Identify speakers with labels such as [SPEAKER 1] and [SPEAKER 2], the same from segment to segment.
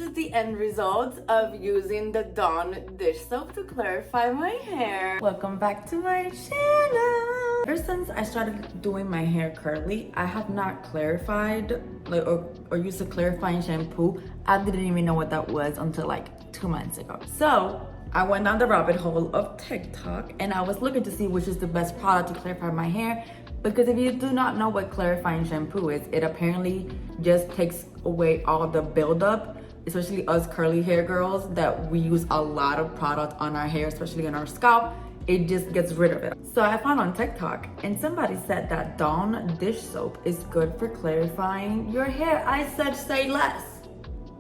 [SPEAKER 1] is the end result of using the Dawn dish soap to clarify my hair. Welcome back to my channel. Ever since I started doing my hair curly, I have not clarified or used a clarifying shampoo. I didn't even know what that was until like 2 months ago. So I went down the rabbit hole of TikTok and I was looking to see which is the best product to clarify my hair. Because if you do not know what clarifying shampoo is, it apparently just takes away all the buildup, especially us curly hair girls that we use a lot of product on our hair, especially on our scalp. It just gets rid of it. So I found on TikTok and somebody said that Dawn dish soap is good for clarifying your hair. I said, say less.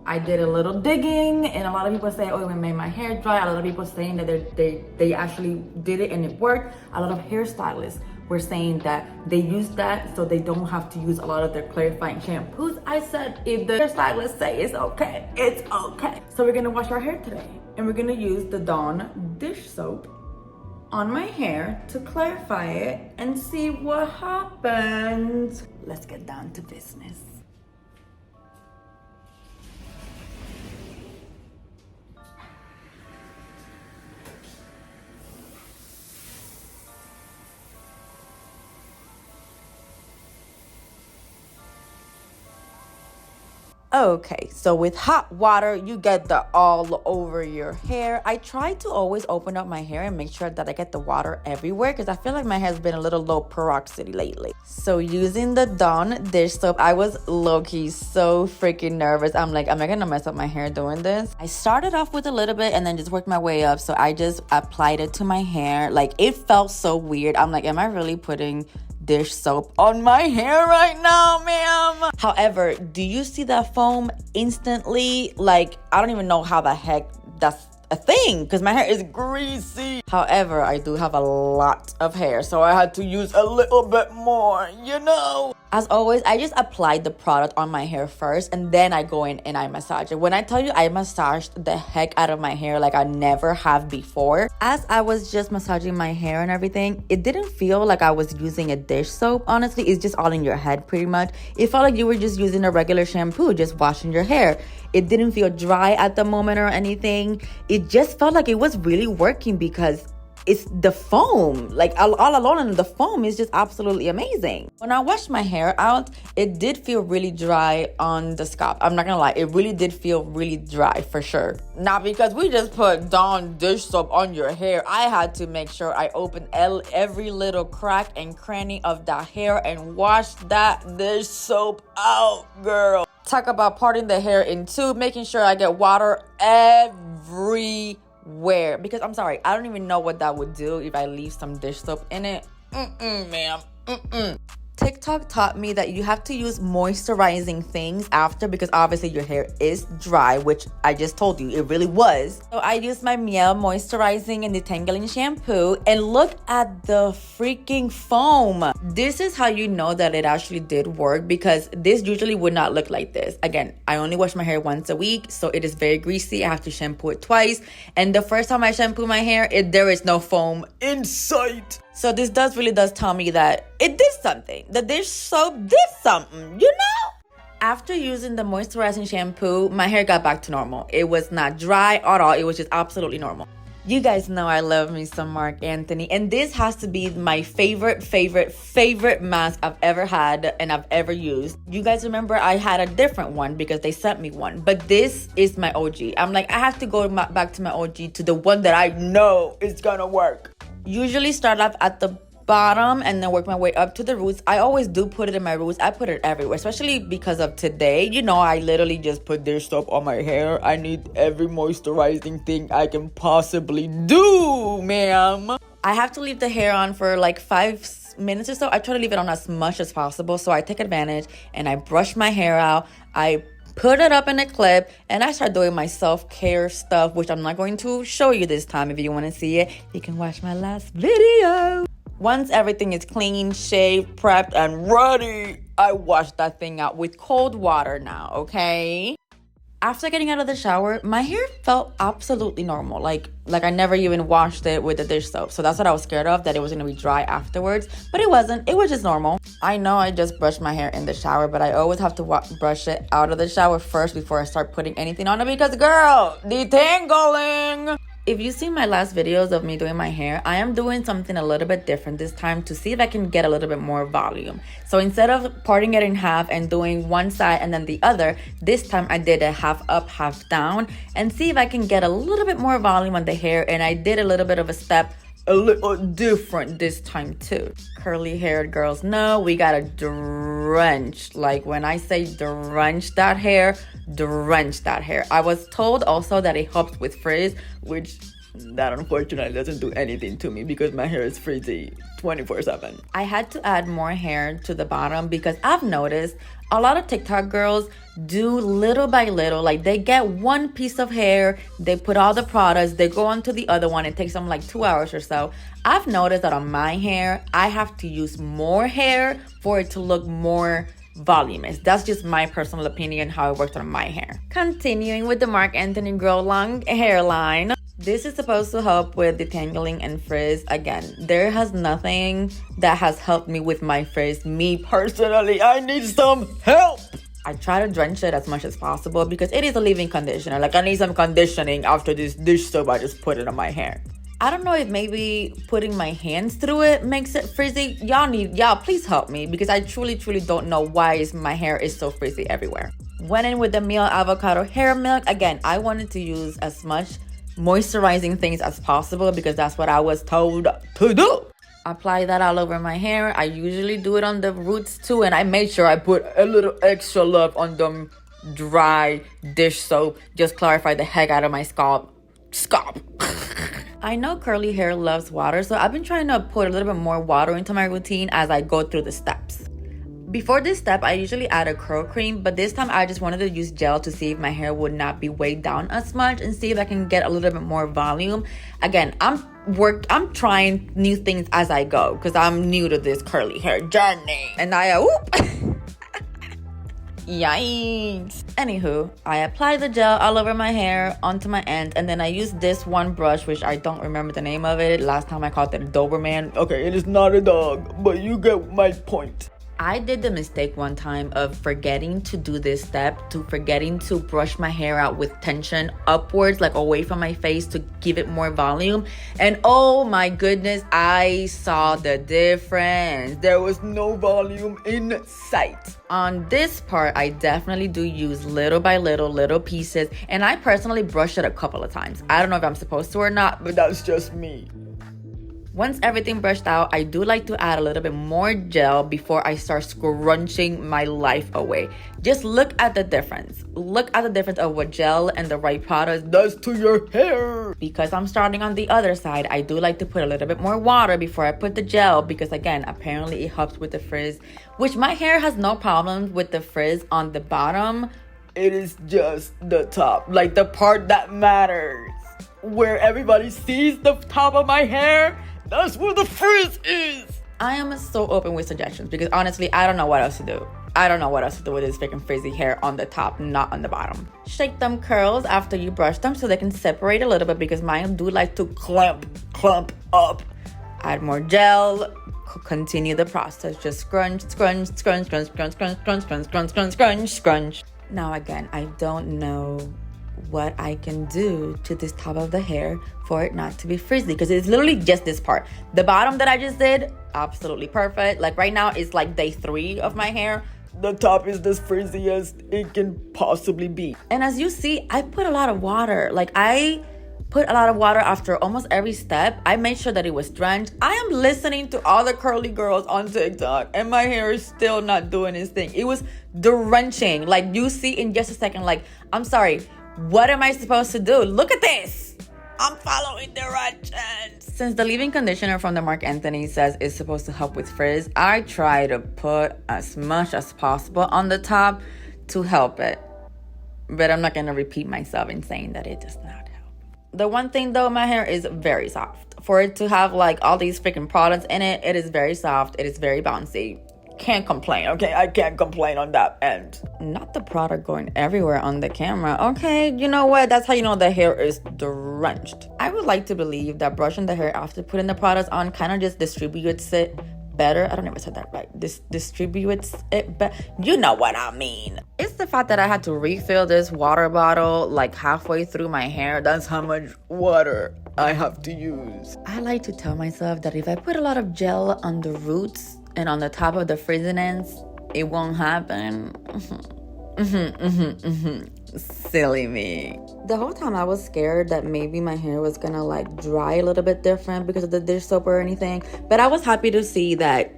[SPEAKER 1] I did a little digging and a lot of people say, oh, it made my hair dry. A lot of people saying that they actually did it and it worked. A lot of hairstylists were saying that they use that so they don't have to use a lot of their clarifying shampoos. I said, if the hairstylists say it's okay, it's okay. So we're gonna wash our hair today and we're gonna use the Dawn dish soap on my hair to clarify it and see what happens. Let's get down to business. Okay, so with hot water, you get the all over your hair. I try to always open up my hair and make sure that I get the water everywhere because I feel like my hair's been a little low porosity lately. So using the Dawn dish soap, I was low-key so freaking nervous. I'm like, am I gonna mess up my hair doing this? I started off with a little bit and then just worked my way up. So I just applied it to my hair. Like, it felt so weird. I'm like, am I really putting dish soap on my hair right now, ma'am? However, do you see that foam instantly? Like, I don't even know how the heck that's a thing because my hair is greasy. However, I do have a lot of hair, so I had to use a little bit more, you know? As always, I just applied the product on my hair first and then I go in and I massage it. When I tell you I massaged the heck out of my hair like I never have before, as I was just massaging my hair and everything, it didn't feel like I was using a dish soap. Honestly, it's just all in your head pretty much. It felt like you were just using a regular shampoo, just washing your hair. It didn't feel dry at the moment or anything. It just felt like it was really working because it's the foam, like all alone in the foam is just absolutely amazing. When I washed my hair out, it did feel really dry on the scalp. I'm not gonna lie, it really did feel really dry for sure. Now, because we just put Dawn dish soap on your hair, I had to make sure I opened every little crack and cranny of that hair and washed that dish soap out, girl. Talk about parting the hair in two, making sure I get water everywhere. Because I'm sorry, I don't even know what that would do if I leave some dish soap in it. Ma'am. TikTok taught me that you have to use moisturizing things after because obviously your hair is dry, which I just told you it really was. So I used my Mielle moisturizing and detangling shampoo and look at the freaking foam. This is how you know that it actually did work because this usually would not look like this. Again, I only wash my hair once a week, so it is very greasy. I have to shampoo it twice. And the first time I shampoo my hair, there is no foam in sight. So this really does tell me that it did something. The dish soap did something, you know? After using the moisturizing shampoo, my hair got back to normal. It was not dry at all. It was just absolutely normal. You guys know I love me some Marc Anthony. And this has to be my favorite mask I've ever had and I've ever used. You guys remember I had a different one because they sent me one. But this is my OG. I'm like, I have to go back to my OG, to the one that I know is gonna work. Usually start off at the bottom and then work my way up to the roots. I always do put it in my roots. I put it everywhere, especially because of today. You know, I literally just put dish soap on my hair. I need every moisturizing thing I can possibly do, ma'am. I have to leave the hair on for like 5 minutes or so. I try to leave it on as much as possible. So I take advantage and I brush my hair out. I put it up in a clip and I start doing my self-care stuff, which I'm not going to show you this time. If you want to see it, you can watch my last video. Once everything is clean, shaved, prepped, and ready, I wash that thing out with cold water now, okay? After getting out of the shower, my hair felt absolutely normal. Like I never even washed it with the dish soap. So that's what I was scared of, that it was going to be dry afterwards. But it wasn't. It was just normal. I know I just brushed my hair in the shower, but I always have to brush it out of the shower first before I start putting anything on it because, girl, detangling. If you've seen my last videos of me doing my hair, I am doing something a little bit different this time to see if I can get a little bit more volume. So instead of parting it in half and doing one side and then the other, this time I did a half up, half down, and see if I can get a little bit more volume on the hair. And I did a little bit of a step a little different this time too. Curly haired girls know we gotta drench. Like when I say drench that hair, drench that hair. I was told also that it helps with frizz, which that unfortunately doesn't do anything to me because my hair is frizzy 24/7. I had to add more hair to the bottom because I've noticed a lot of TikTok girls do little by little. Like they get one piece of hair, they put all the products, they go on to the other one. It takes them like 2 hours or so. I've noticed that on my hair, I have to use more hair for it to look more voluminous. That's just my personal opinion, how it works on my hair. Continuing with the Marc Anthony Grow Long hairline. This is supposed to help with detangling and frizz. Again, there has nothing that has helped me with my frizz. Me personally, I need some help. I try to drench it as much as possible because it is a leave-in conditioner. Like I need some conditioning after this dish soap I just put it on my hair. I don't know if maybe putting my hands through it makes it frizzy. Y'all please help me because I truly don't know why my hair is so frizzy everywhere. Went in with the Miel Avocado Hair Milk. Again, I wanted to use as much moisturizing things as possible because that's what I was told to do. Apply that all over my hair. I usually do it on the roots too, and I made sure I put a little extra love on the dry dish soap. Just clarify the heck out of my scalp. I know curly hair loves water, so I've been trying to put a little bit more water into my routine as I go through the steps. Before this step, I usually add a curl cream, but this time I just wanted to use gel to see if my hair would not be weighed down as much and see if I can get a little bit more volume. Again, I'm trying new things as I go because I'm new to this curly hair journey. And yikes. Anywho, I apply the gel all over my hair onto my end, and then I use this one brush, which I don't remember the name of it. Last time I called it a Doberman. Okay, it is not a dog, but you get my point. I did the mistake one time of forgetting to do this step, forgetting to brush my hair out with tension upwards, like away from my face to give it more volume. And oh my goodness, I saw the difference. There was no volume in sight. On this part, I definitely do use little by little pieces. And I personally brush it a couple of times. I don't know if I'm supposed to or not, but that's just me. Once everything brushed out, I do like to add a little bit more gel before I start scrunching my life away. Just look at the difference. Look at the difference of what gel and the right product does to your hair. Because I'm starting on the other side, I do like to put a little bit more water before I put the gel because again, apparently it helps with the frizz, which my hair has no problem with the frizz on the bottom. It is just the top, like the part that matters. Where everybody sees the top of my hair, that's where the frizz is. I am so open with suggestions because honestly, I don't know what else to do. I don't know what else to do with this freaking frizzy hair on the top, not on the bottom. Shake them curls after you brush them so they can separate a little bit because mine do like to clump up. Add more gel. Continue the process. Just scrunch. Now again, I don't know what I can do to this top of the hair for it not to be frizzy because it's literally just this part. The bottom that I just did, absolutely perfect. Like right now it's like day 3 of my hair. The top is as frizzy as it can possibly be. And as you see, I put a lot of water. Like I put a lot of water after almost every step. I made sure that it was drenched. I am listening to all the curly girls on TikTok and my hair is still not doing its thing. It was drenching. Like you see in just a second, like, I'm sorry, what am I supposed to do? Look at this. I'm following directions. Since the leave-in conditioner from the Marc Anthony says it's supposed to help with frizz, I try to put as much as possible on the top to help it. But I'm not going to repeat myself in saying that it does not help. The one thing though, my hair is very soft. For it to have like all these freaking products in it, it is very soft. It is very bouncy. Can't complain, okay? I can't complain on that end. Not the product going everywhere on the camera. Okay, you know what? That's how you know the hair is drenched. I would like to believe that brushing the hair after putting the products on kind of just distributes it better. I don't ever said that right. This distributes it better. You know what I mean. It's the fact that I had to refill this water bottle like halfway through my hair. That's how much water I have to use. I like to tell myself that if I put a lot of gel on the roots and on the top of the frizziness, it won't happen. Silly me. The whole time I was scared that maybe my hair was gonna like dry a little bit different because of the dish soap or anything. But I was happy to see that,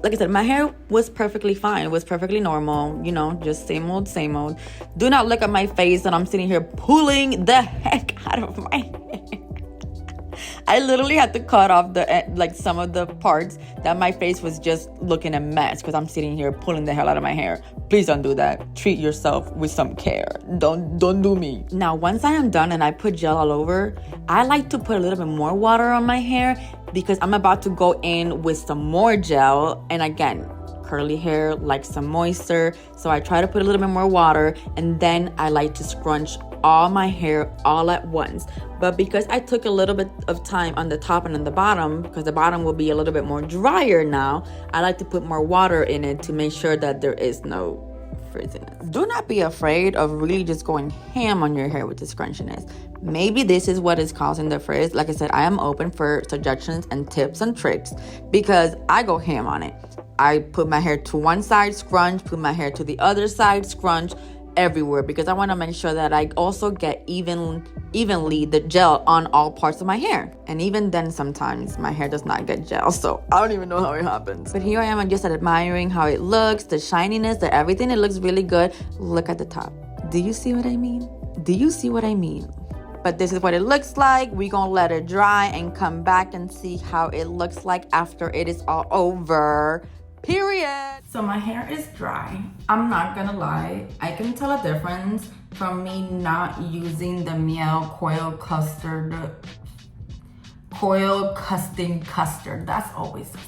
[SPEAKER 1] like I said, my hair was perfectly fine. It was perfectly normal, you know, just same old, same old. Do not look at my face and I'm sitting here pulling the heck out of my hair. I literally had to cut off some of the parts that my face was just looking a mess because I'm sitting here pulling the hell out of my hair. Please don't do that. Treat yourself with some care. Don't do me. Now, once I am done and I put gel all over, I like to put a little bit more water on my hair because I'm about to go in with some more gel. And again, curly hair likes some moisture, so I try to put a little bit more water, and then I like to scrunch all my hair all at once. But because I took a little bit of time on the top and on the bottom, because the bottom will be a little bit more drier now, I like to put more water in it to make sure that there is no frizziness. Do not be afraid of really just going ham on your hair with the scrunchiness. Maybe this is what is causing the frizz. Like I said, I am open for suggestions and tips and tricks because I go ham on it. I put my hair to one side, scrunch, put my hair to the other side, scrunch, everywhere, because I want to make sure that I also get evenly the gel on all parts of my hair. And even then, sometimes my hair does not get gel, so I don't even know how it happens. But here I am, I'm just admiring how it looks, the shininess, the everything. It looks really good. Look at the top. Do you see what I mean? Do you see what I mean? But this is what it looks like. We're gonna let it dry and come back and see how it looks like after it is all over. Period. So my hair is dry. I'm not gonna lie. I can tell a difference from me not using the Meow Coil Custom Custard. That's always a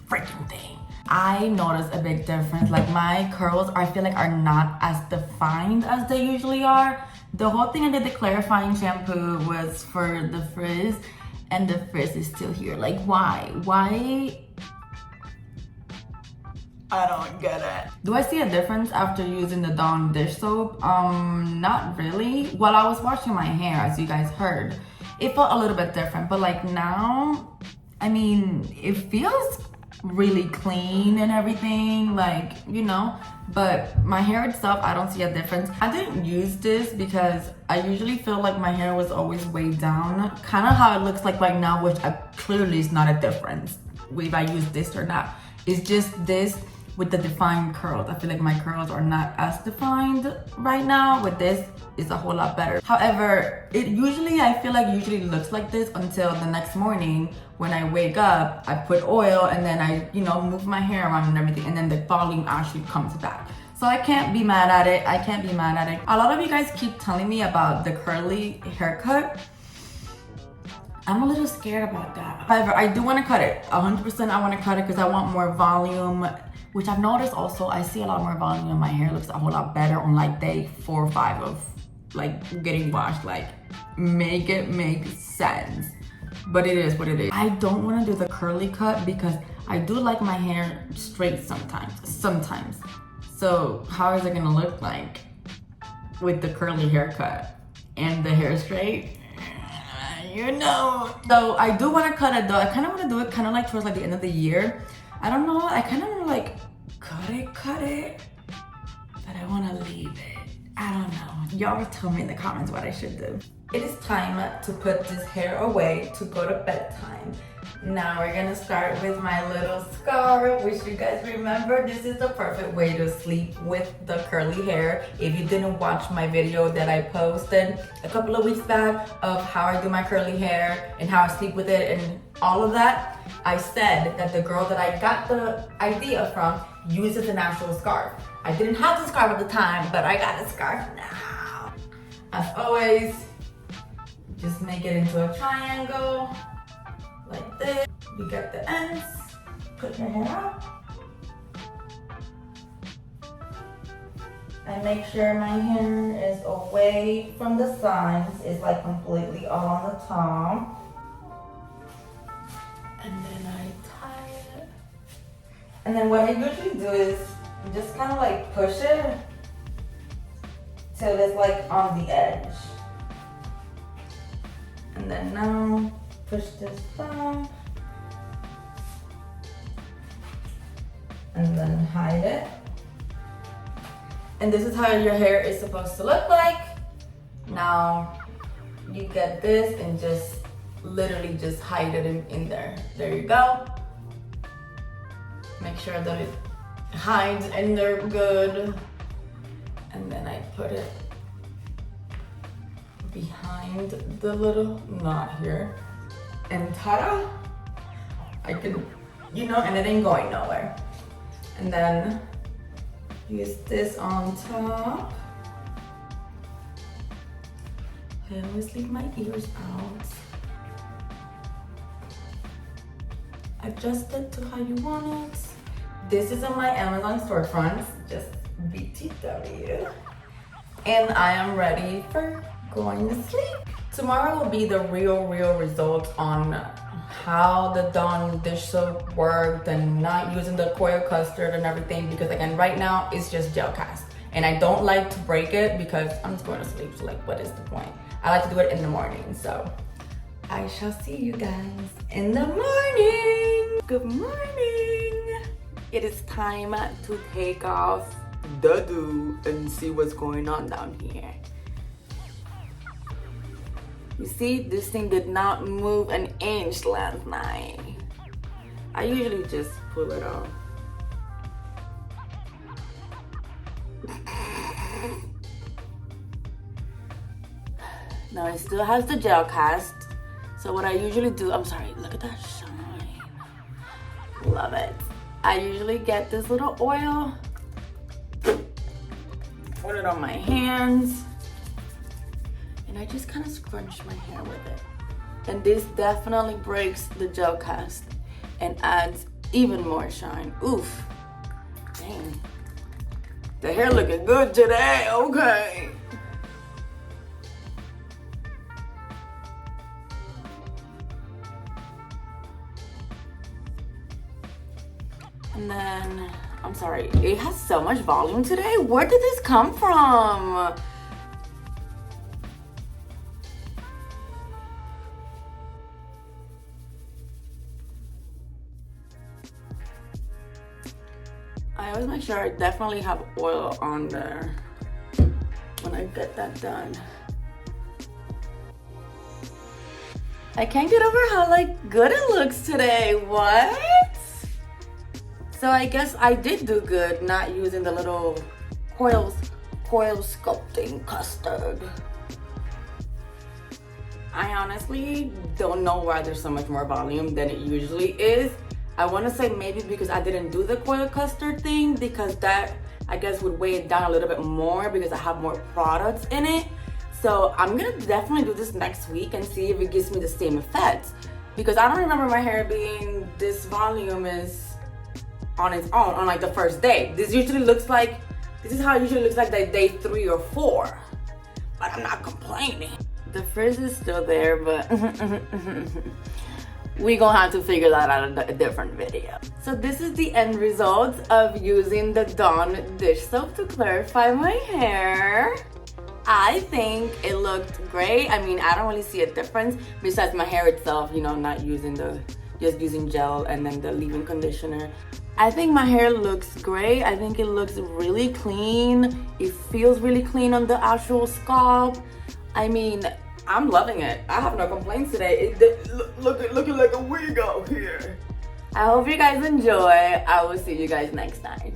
[SPEAKER 1] freaking thing. I notice a big difference. Like my curls, I feel like are not as defined as they usually are. The whole thing I did the clarifying shampoo was for the frizz, and the frizz is still here. Like why? I don't get it. Do I see a difference after using the Dawn dish soap? Not really. While I was washing my hair, as you guys heard, it felt a little bit different. But like now, I mean, it feels really clean and everything, like, you know. But my hair itself, I don't see a difference. I didn't use this because I usually feel like my hair was always way down. Kind of how it looks like right now, which clearly is not a difference if I use this or not. It's just this with the defined curls. I feel like my curls are not as defined right now. With this, it's a whole lot better. However, I feel like usually looks like this until the next morning when I wake up, I put oil and then I, you know, move my hair around and everything, and then the volume actually comes back. So I can't be mad at it. A lot of you guys keep telling me about the curly haircut. I'm a little scared about that. However, I do want to cut it. 100% I want to cut it because I want more volume, which I've noticed also, I see a lot more volume in my hair. Looks a whole lot better on like day 4 or 5 of like getting washed. Like, make it make sense. But it is what it is. I don't want to do the curly cut because I do like my hair straight sometimes. So how is it gonna look like with the curly haircut and the hair straight? You know. So I do want to cut it though. I kind of want to do it kind of like towards like the end of the year. I don't know. I kind of want to like cut it, but I want to leave it. I don't know. Y'all tell me in the comments what I should do. It is time to put this hair away to go to bedtime. Now we're gonna start with my little scarf, which you guys remember, this is the perfect way to sleep with the curly hair. If you didn't watch my video that I posted a couple of weeks back of how I do my curly hair and how I sleep with it and all of that, I said that the girl that I got the idea from uses a natural scarf. I didn't have the scarf at the time, but I got a scarf now. As always, just make it into a triangle, like this. You get the ends, put your hair up, I make sure my hair is away from the sides. It's like completely all on the top. And then I tie it. And then what I usually do is just kind of like push it till it's like on the edge. And then now push this down. And then hide it. And this is how your hair is supposed to look like. Now you get this and just literally just hide it in there. There you go. Make sure that it hides in there good. And then I put it behind the little knot here. And ta-da! I can, you know, and it ain't going nowhere. And then use this on top. I always leave my ears out. Adjust it to how you want it. This is on my Amazon storefront, just BTW. And I am ready for going to sleep. Tomorrow will be the real results on how the Dawn dish soap worked and not using the coil custard and everything, because again, right now it's just gel cast. And I don't like to break it because I'm just going to sleep, so like what is the point? I like to do it in the morning, so I shall see you guys in the morning. Good morning. It is time to take off the dew and see what's going on down here. You see, this thing did not move an inch last night. I usually just pull it off. Now it still has the gel cast. So what I usually do, I'm sorry, look at that shine. Love it. I usually get this little oil, put it on my hands, and I just kind of scrunch my hair with it. And this definitely breaks the gel cast and adds even more shine. Oof, dang. The hair looking good today, okay. And then, I'm sorry, it has so much volume today. Where did this come from? I always make sure I definitely have oil on there when I get that done. I can't get over how like good it looks today. What? So I guess I did do good not using the little coil sculpting custard. I honestly don't know why there's so much more volume than it usually is. I want to say maybe because I didn't do the coil custard thing, because that I guess would weigh it down a little bit more because I have more products in it. So I'm gonna definitely do this next week and see if it gives me the same effect, because I don't remember my hair being this voluminous on its own on like the first day. This is how it usually looks like day 3 or 4. But I'm not complaining. The frizz is still there, but we gonna have to figure that out in a different video. So this is the end result of using the Dawn dish soap to clarify my hair. I think it looked great. I mean, I don't really see a difference besides my hair itself, you know, not using just using gel and then the leave-in conditioner. I think my hair looks great. I think it looks really clean. It feels really clean on the actual scalp. I mean, I'm loving it. I have no complaints today. Looking like a wig out here. I hope you guys enjoy. I will see you guys next time.